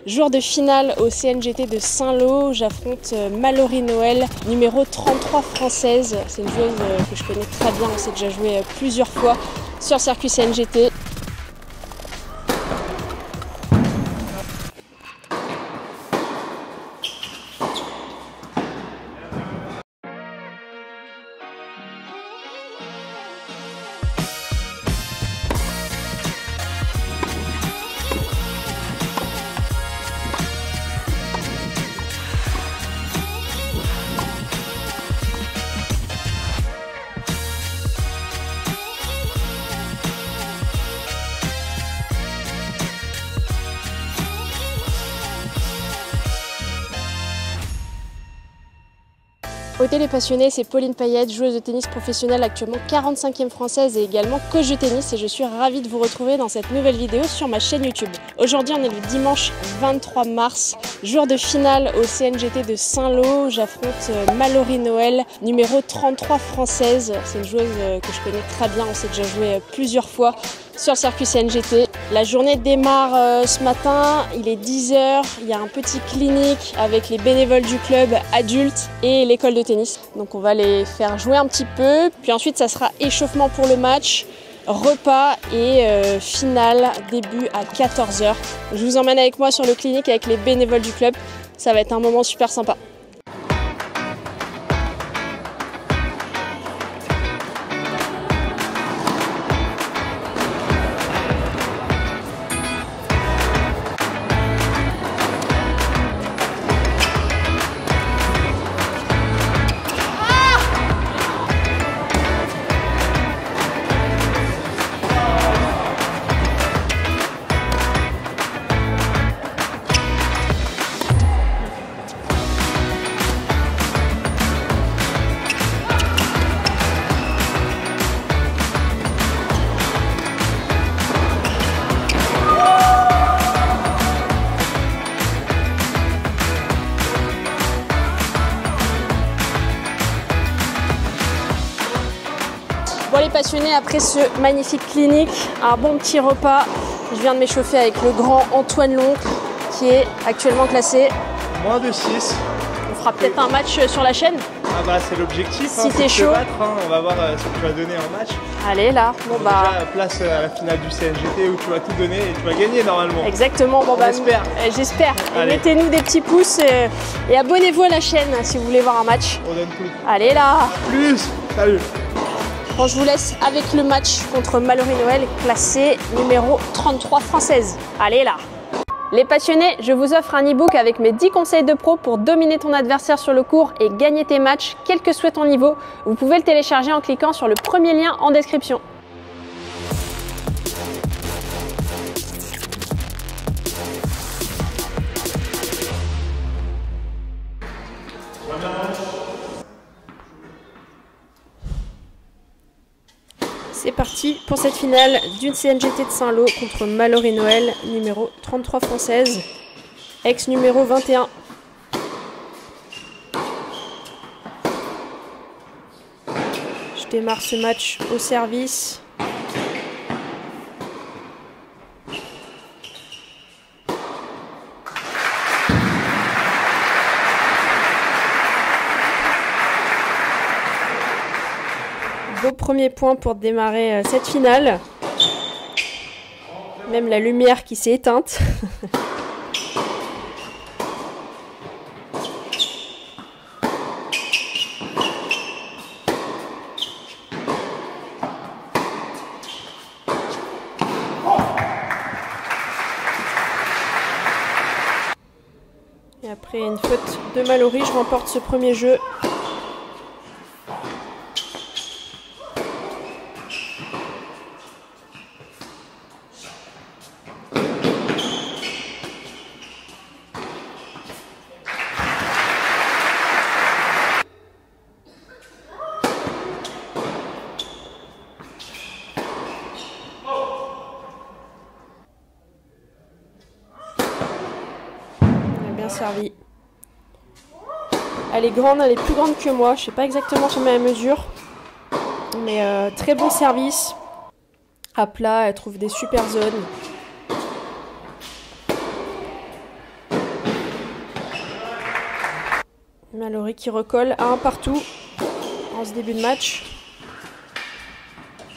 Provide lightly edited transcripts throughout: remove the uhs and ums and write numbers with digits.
Jour de finale au CNGT de Saint-Lô, j'affronte Mallory Noël, numéro 33 française. C'est une joueuse que je connais très bien, on s'est déjà joué plusieurs fois sur le circuit CNGT. Au Télé Passionné, c'est Pauline Payette, joueuse de tennis professionnelle, actuellement 45e française et également coach de tennis. Et je suis ravie de vous retrouver dans cette nouvelle vidéo sur ma chaîne YouTube. Aujourd'hui, on est le dimanche 23 mars, jour de finale au CNGT de Saint-Lô. J'affronte Mallory Noël, numéro 33 française. C'est une joueuse que je connais très bien, on s'est déjà joué plusieurs fois sur le circuit CNGT. La journée démarre ce matin, il est 10 h, il y a un petit clinique avec les bénévoles du club adultes et l'école de tennis. Donc on va les faire jouer un petit peu, puis ensuite ça sera échauffement pour le match, repas et finale début à 14 h. Je vous emmène avec moi sur le clinique avec les bénévoles du club, ça va être un moment super sympa. Bon les passionnés, après ce magnifique clinique, un bon petit repas, je viens de m'échauffer avec le grand Antoine Loncle qui est actuellement classé moins de 6. On fera peut-être un match sur la chaîne. Ah bah c'est l'objectif, si t'es chaud. On va voir ce que tu vas donner en match. Allez là, bon bah... Déjà, place à la finale du CNGT où tu vas tout donner et tu vas gagner normalement. Exactement, bon bah j'espère. J'espère. Mettez-nous des petits pouces et abonnez-vous à la chaîne si vous voulez voir un match. On donne tout. Allez là. Plus, salut. Bon, je vous laisse avec le match contre Mallory Noël, classée numéro 33 française. Allez là. Les passionnés, je vous offre un e-book avec mes 10 conseils de pro pour dominer ton adversaire sur le court et gagner tes matchs, quel que soit ton niveau. Vous pouvez le télécharger en cliquant sur le premier lien en description. C'est parti pour cette finale d'une CNGT de Saint-Lô contre Mallory Noël, numéro 33 française, ex numéro 21. Je démarre ce match au service. Beau premier point pour démarrer cette finale. Même la lumière qui s'est éteinte. Et après une faute de Mallory, je remporte ce premier jeu. Servi. Elle est grande, elle est plus grande que moi, je sais pas exactement combien elle mesure, mais très bon service. À plat, elle trouve des super zones. Mallory qui recolle à 1 partout en ce début de match.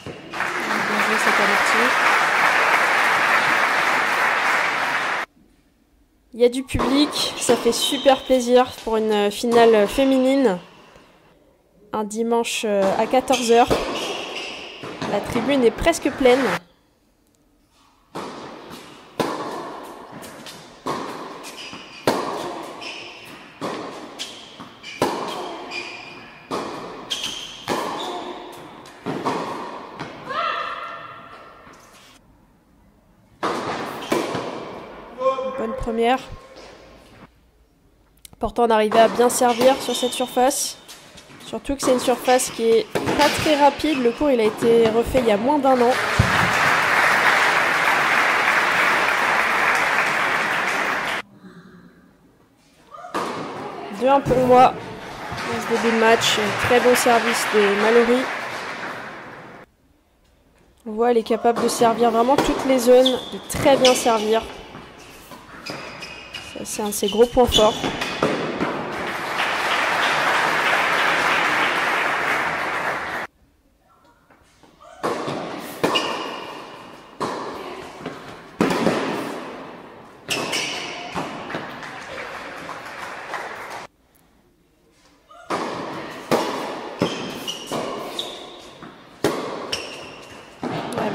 Bien joué cette amortie. Il y a du public, ça fait super plaisir pour une finale féminine. Un dimanche à 14 h. La tribune est presque pleine. Bonne première. Important d'arriver à bien servir sur cette surface. Surtout que c'est une surface qui est pas très rapide. Le cours il a été refait il y a moins d'1 an. Deux 1 pour moi dans ce début de match. Très bon service de Mallory. On voit elle est capable de servir vraiment toutes les zones, de très bien servir. Ça c'est un de ses gros points forts.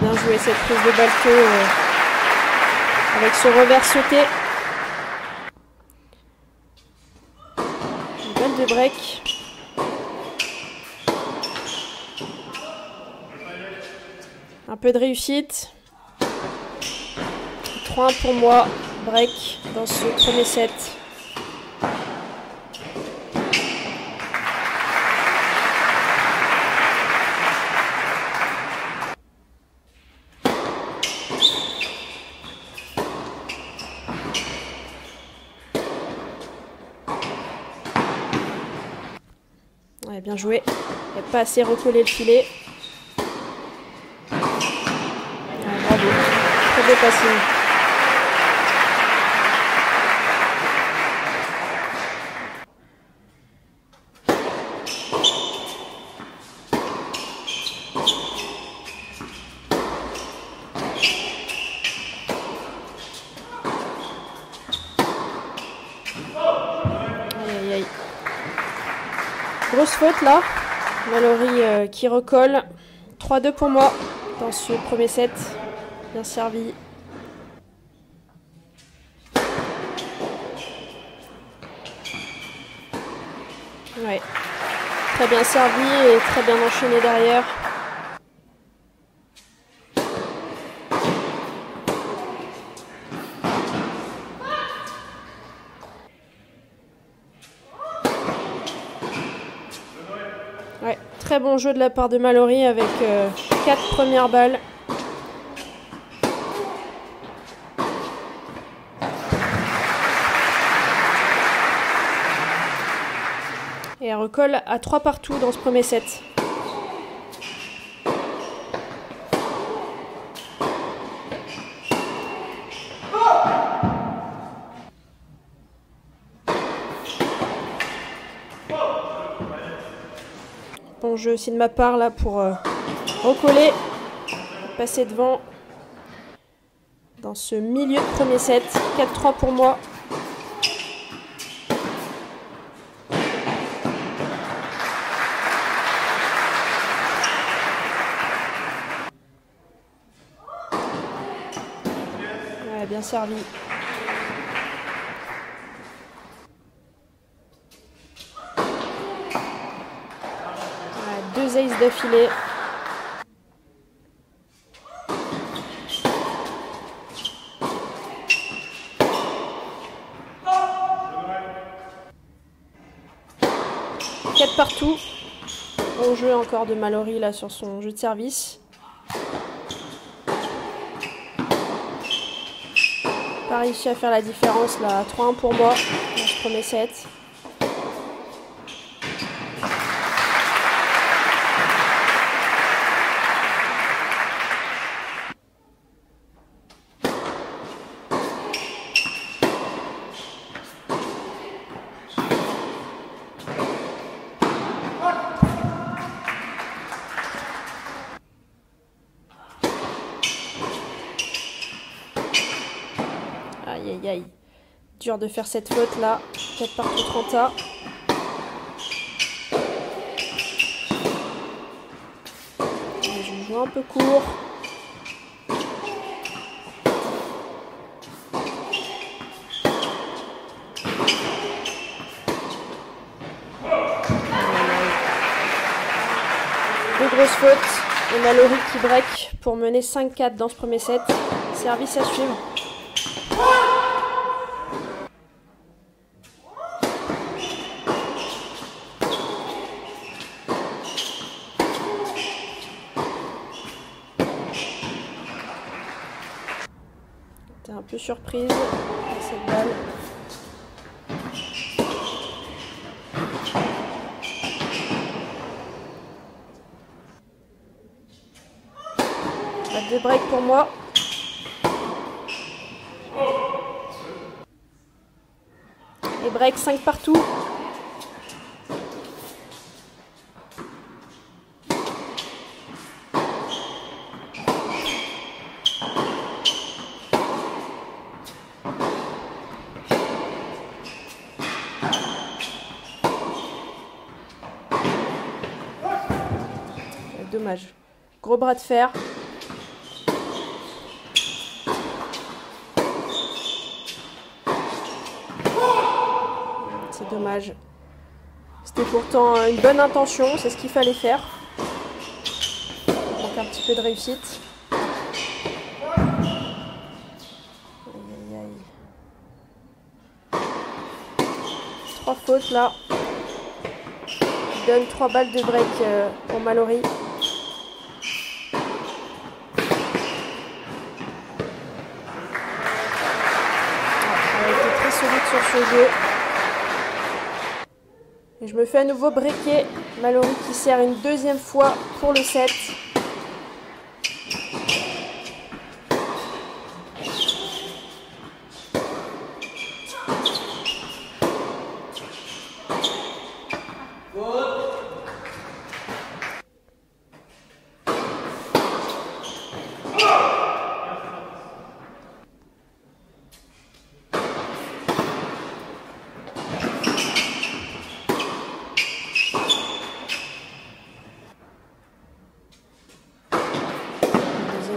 Bien joué cette prise de balto avec ce revers sauté. Une balle de break. Un peu de réussite. 3-1 pour moi. Break dans ce premier set. Ouais, bien joué. Il n'a pas assez recollé le filet. Ouais, bravo. Très beau passing. Aïe, aïe, aïe. Grosse faute là. Mallory qui recolle. 3-2 pour moi dans ce premier set. Bien servi. Ouais. Très bien servi et très bien enchaîné derrière. Ouais, très bon jeu de la part de Mallory avec 4 premières balles. Et elle recolle à 3 partout dans ce premier set. Bon jeu aussi de ma part là pour recoller, passer devant dans ce milieu de premier set. 4-3 pour moi. Ouais, bien servi. Ouais, 2 aces d'affilée. Partout. Bon jeu encore de Mallory là sur son jeu de service. Pas réussi à faire la différence là. 3-1 pour moi dans ce premier set. aïe aïe. Dur de faire cette faute là. 4 partout 30A. Je joue un peu court. Deux grosses fautes. On a Laurie qui break pour mener 5-4 dans ce premier set. Service à suivre. T'es un peu surprise avec cette balle. Pas de break pour moi. Et break 5 partout. Dommage. Gros bras de fer. C'est dommage. C'était pourtant une bonne intention, c'est ce qu'il fallait faire. Donc un petit peu de réussite. Aïe, aïe, aïe. 3 fautes là. Il donne 3 balles de break pour Mallory. Elle a été très solide sur ce jeu. Et je me fais à nouveau breaker. Mallory qui sert une deuxième fois pour le set.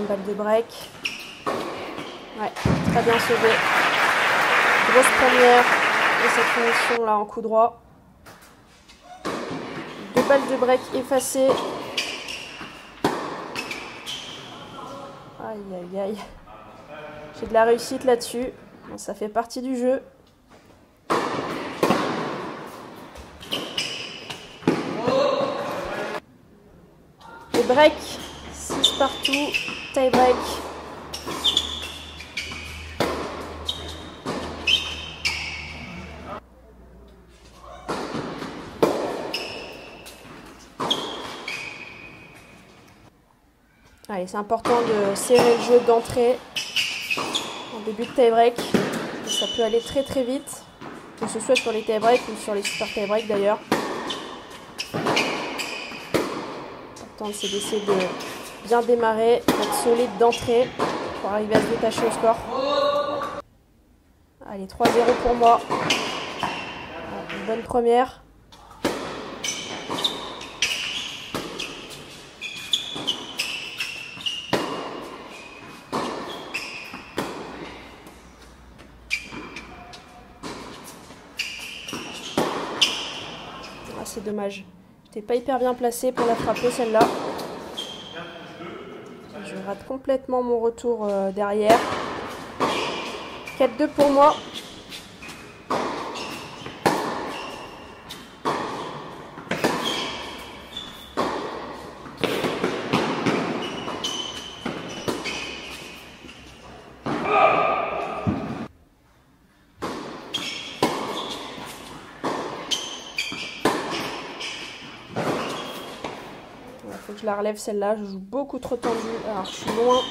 Balle de break. Ouais, très bien sauvé. Grosse première de cette finition là en coup droit. 2 balles de break effacées. Aïe aïe aïe. J'ai de la réussite là-dessus. Bon, ça fait partie du jeu. Et break. 6 partout. Tie break. Allez, c'est important de serrer le jeu d'entrée en début de tie break. Ça peut aller très très vite, que ce soit sur les tie break ou sur les super tie break d'ailleurs. L'important c'est d'essayer de bien démarrer, d'être solide d'entrée pour arriver à se détacher au score. Allez, 3-0 pour moi. Une bonne première. Ah, c'est dommage. J'étais pas hyper bien placée pour la frapper celle-là. Je rate complètement mon retour derrière. 4-2 pour moi. Il faut que je la relève celle-là. Je joue beaucoup trop tendu. Alors je suis loin.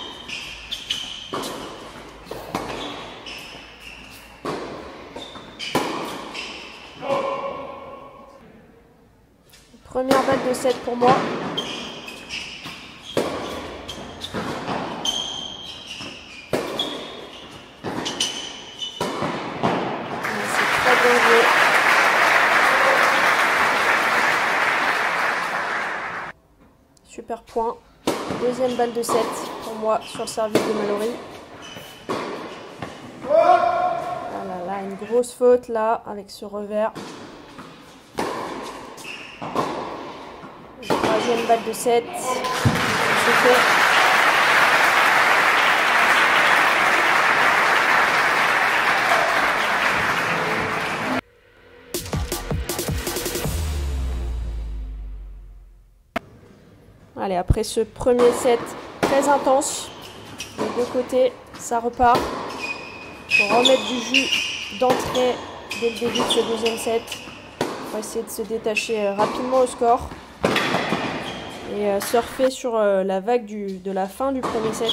Première balle de 7 pour moi. Pas bien joué. Super point. Deuxième balle de 7 pour moi sur le service de Mallory. Ah là là, une grosse faute là avec ce revers. Troisième balle de 7. C'est fait. Allez, après ce premier set très intense, des deux côtés, ça repart. Pour remettre du jus d'entrée dès le début de ce deuxième set. On va essayer de se détacher rapidement au score. Et surfer sur la vague de la fin du premier set.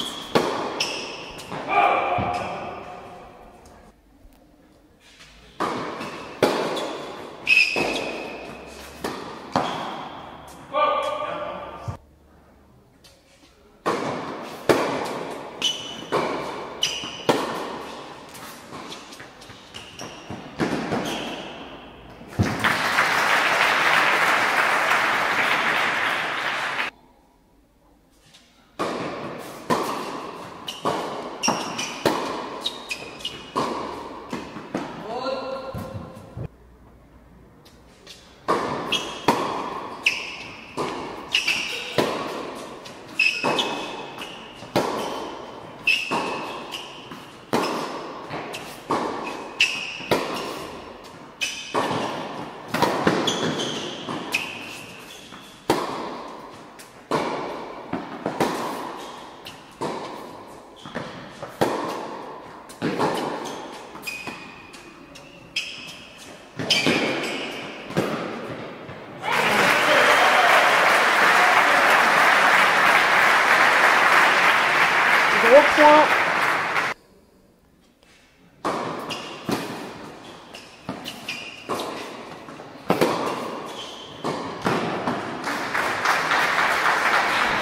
Gros point.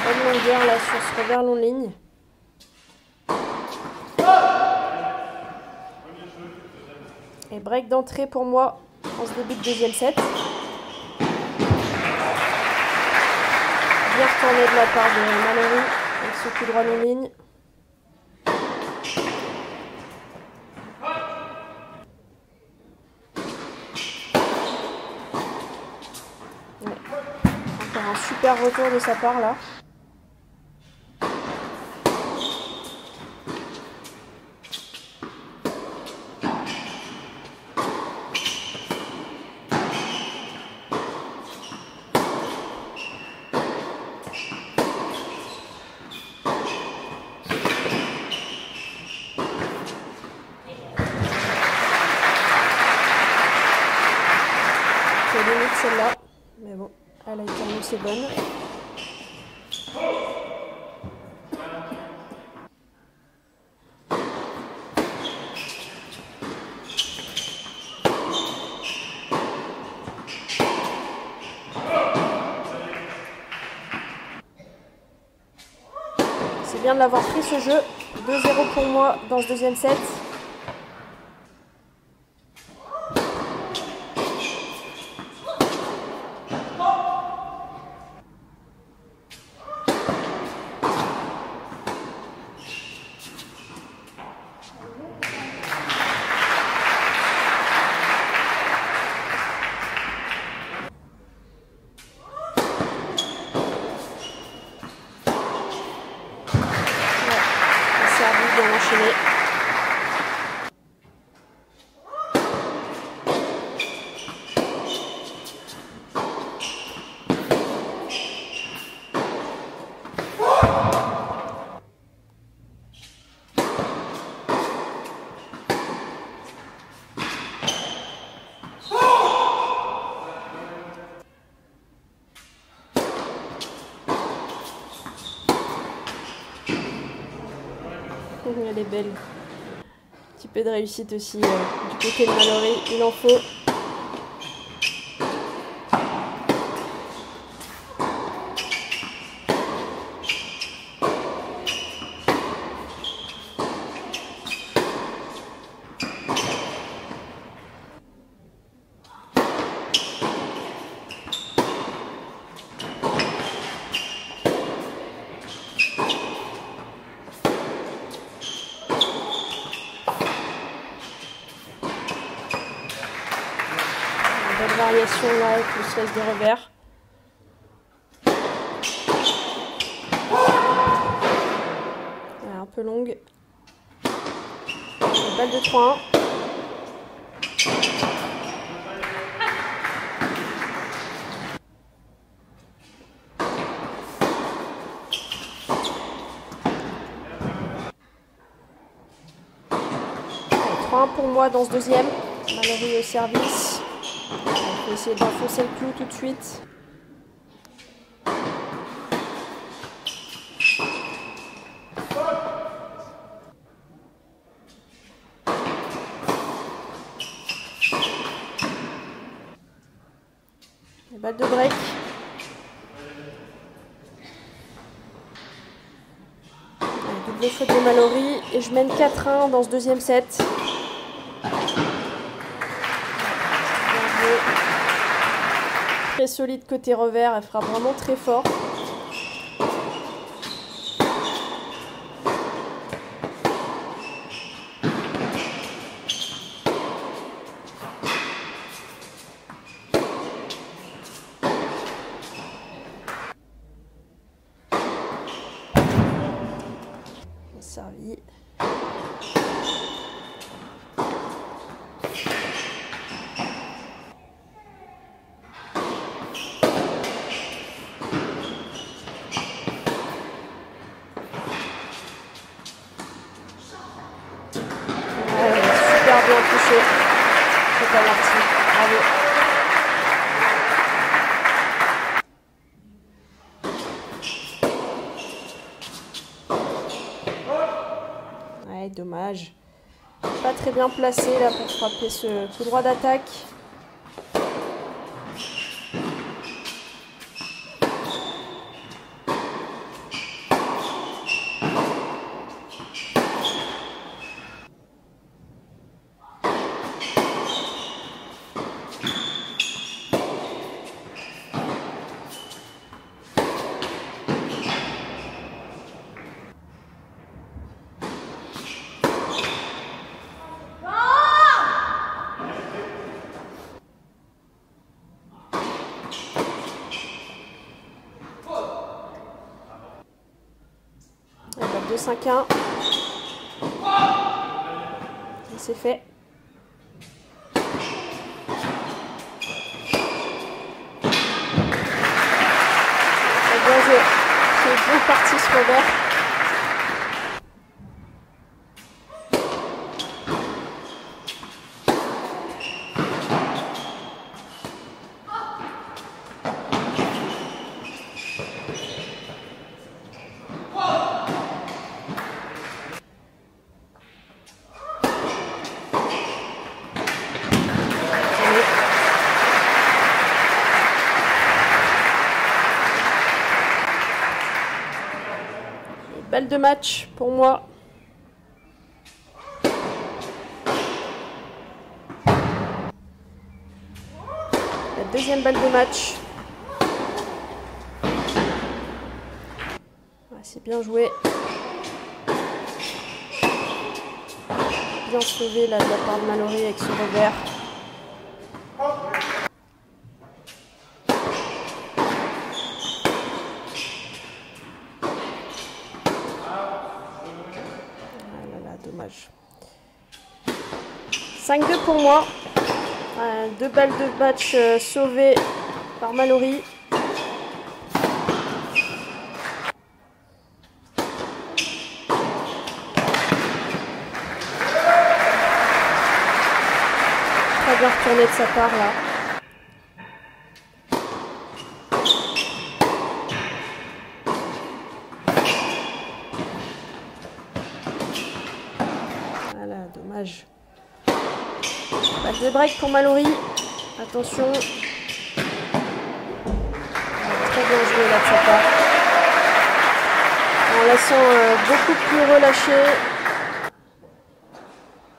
Bonne longueur là sur ce revers long ligne. Et break d'entrée pour moi en ce début de deuxième set. Bien retourné de la part de Mallory avec ce coup droit long ligne. Encore un super retour de sa part là. C'est limite celle-là, mais bon, elle a été annoncée bonne. C'est bien de l'avoir pris ce jeu. 2-0 pour moi dans ce deuxième set. Enchaîner. Elle est belle. Un petit peu de réussite aussi du côté de Mallory, il en faut. Belle variation là avec le slice de revers. Voilà, un peu longue. Une balle de 3-1. Pour moi dans ce deuxième. Mallory au service. On peut essayer d'enfoncer le clou tout de suite. Les balles de break. Double faute de Mallory et je mène 4-1 dans ce deuxième set. Très solide côté revers, elle frappe vraiment très fort. Servi. Bien touché. C'est pas parti. Bravo. Ouais, dommage. Pas très bien placé là pour frapper ce coup droit d'attaque. De 5-1. C'est fait. Bien joué. C'est bien parti ce revers. Balle de match pour moi. La deuxième balle de match. Ouais, c'est bien joué. Bien sauvé là de la part de Mallory avec son revers. Dommage. 5-2 pour moi. Deux balles de match sauvées par Mallory. Très bien retourné de sa part là. Dommage. Balle de break pour Mallory. Attention. Très bien joué là de sa part. On la sent beaucoup plus relâchée.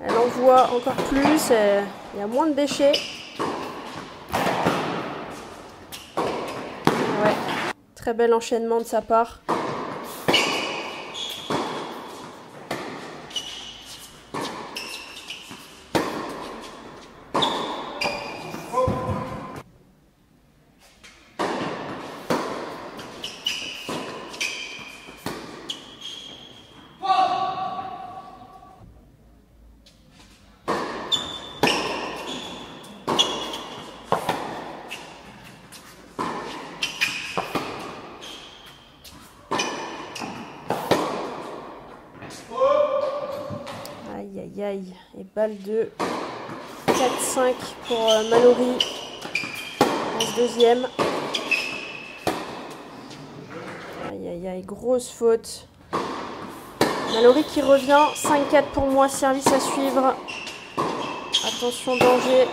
Elle envoie encore plus. Il y a moins de déchets. Ouais. Très bel enchaînement de sa part. aïe aïe. Et balle de 4-5 pour Mallory en ce deuxième. Aïe aïe aïe, grosse faute. Mallory qui revient, 5-4 pour moi, service à suivre. Attention, danger.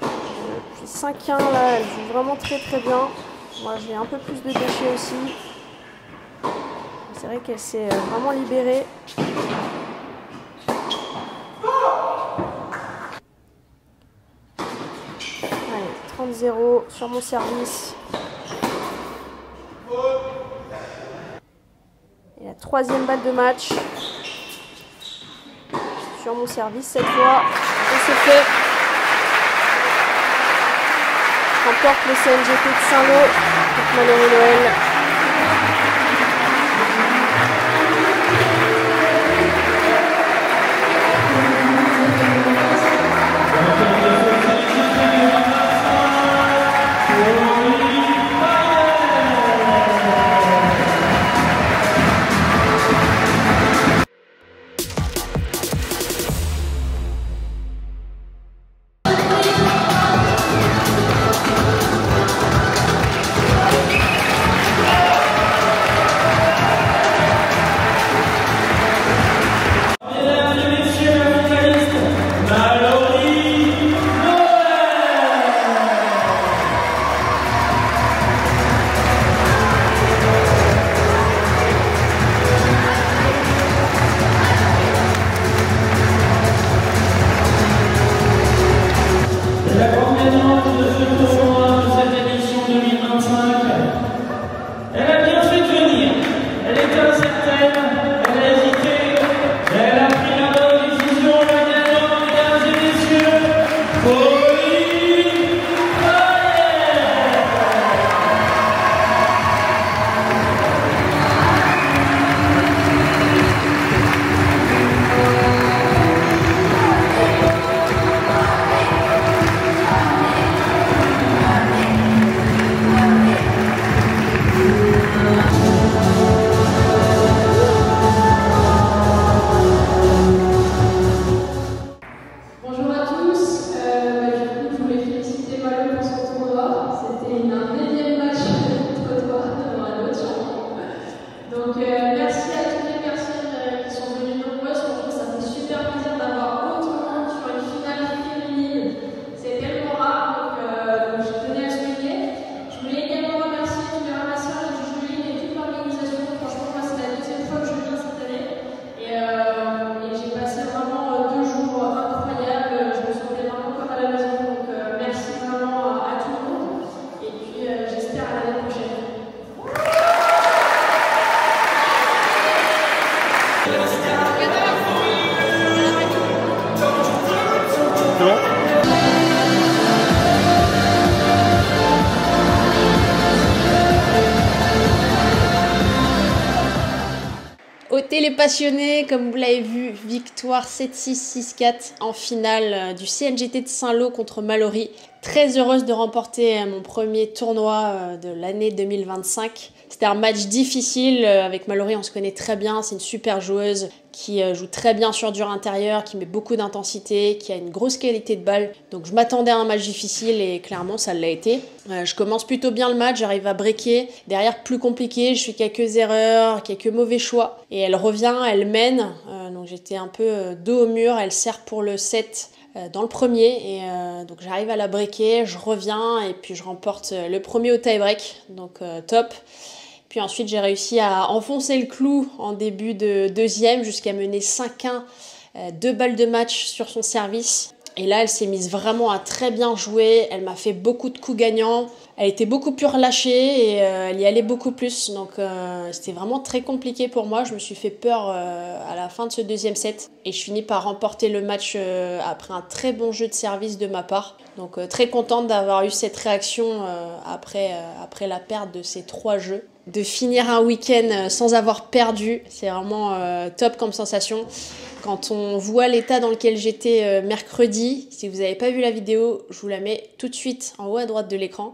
Puis 5-1 là, elle joue vraiment très très bien. Moi j'ai un peu plus de déchets aussi. C'est vrai qu'elle s'est vraiment libérée. Allez, 30-0 sur mon service. Et la troisième balle de match. Sur mon service cette fois. Et c'est fait. Remporte le CNGT de Saint-Lô contre Mallory Noël. Les passionnés, comme vous l'avez vu, victoire 7-6, 6-4 en finale du CNGT de Saint-Lô contre Mallory. Très heureuse de remporter mon premier tournoi de l'année 2025. C'était un match difficile. Avec Mallory, on se connaît très bien. C'est une super joueuse qui joue très bien sur dur intérieur, qui met beaucoup d'intensité, qui a une grosse qualité de balle. Donc je m'attendais à un match difficile et clairement ça l'a été. Je commence plutôt bien le match, j'arrive à breaker. Derrière, plus compliqué, je fais quelques erreurs, quelques mauvais choix. Et elle revient, elle mène. Donc j'étais un peu dos au mur, elle sert pour le set dans le premier. Et donc j'arrive à la breaker, je reviens et puis je remporte le premier au tie-break. Donc top. Puis ensuite, j'ai réussi à enfoncer le clou en début de deuxième jusqu'à mener 5-1, 2 balles de match sur son service. Et là, elle s'est mise vraiment à très bien jouer. Elle m'a fait beaucoup de coups gagnants. Elle était beaucoup plus relâchée et elle y allait beaucoup plus. Donc, c'était vraiment très compliqué pour moi. Je me suis fait peur à la fin de ce deuxième set. Et je finis par remporter le match après un très bon jeu de service de ma part. Donc, très contente d'avoir eu cette réaction après la perte de ces 3 jeux. De finir un week-end sans avoir perdu, c'est vraiment top comme sensation. Quand on voit l'état dans lequel j'étais mercredi, si vous n'avez pas vu la vidéo, je vous la mets tout de suite en haut à droite de l'écran,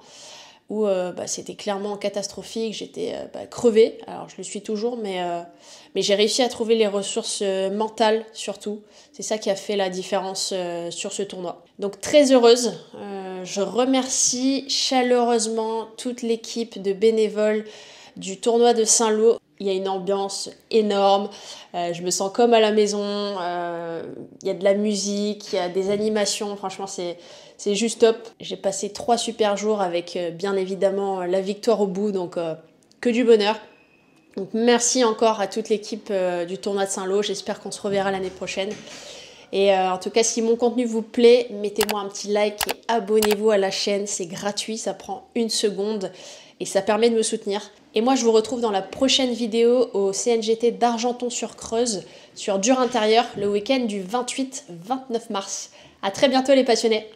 où c'était clairement catastrophique, j'étais crevée, alors je le suis toujours, mais j'ai réussi à trouver les ressources mentales surtout, c'est ça qui a fait la différence sur ce tournoi. Donc très heureuse, je remercie chaleureusement toute l'équipe de bénévoles du tournoi de Saint-Lô. Il y a une ambiance énorme, je me sens comme à la maison, il y a de la musique, il y a des animations, franchement c'est juste top. J'ai passé 3 super jours avec bien évidemment la victoire au bout, donc que du bonheur. Donc merci encore à toute l'équipe du tournoi de Saint-Lô, j'espère qu'on se reverra l'année prochaine. Et en tout cas, si mon contenu vous plaît, mettez-moi un petit like et abonnez-vous à la chaîne, c'est gratuit, ça prend 1 seconde et ça permet de me soutenir. Et moi, je vous retrouve dans la prochaine vidéo au CNGT d'Argenton-sur-Creuse sur dur intérieur le week-end du 28-29 mars. À très bientôt les passionnés.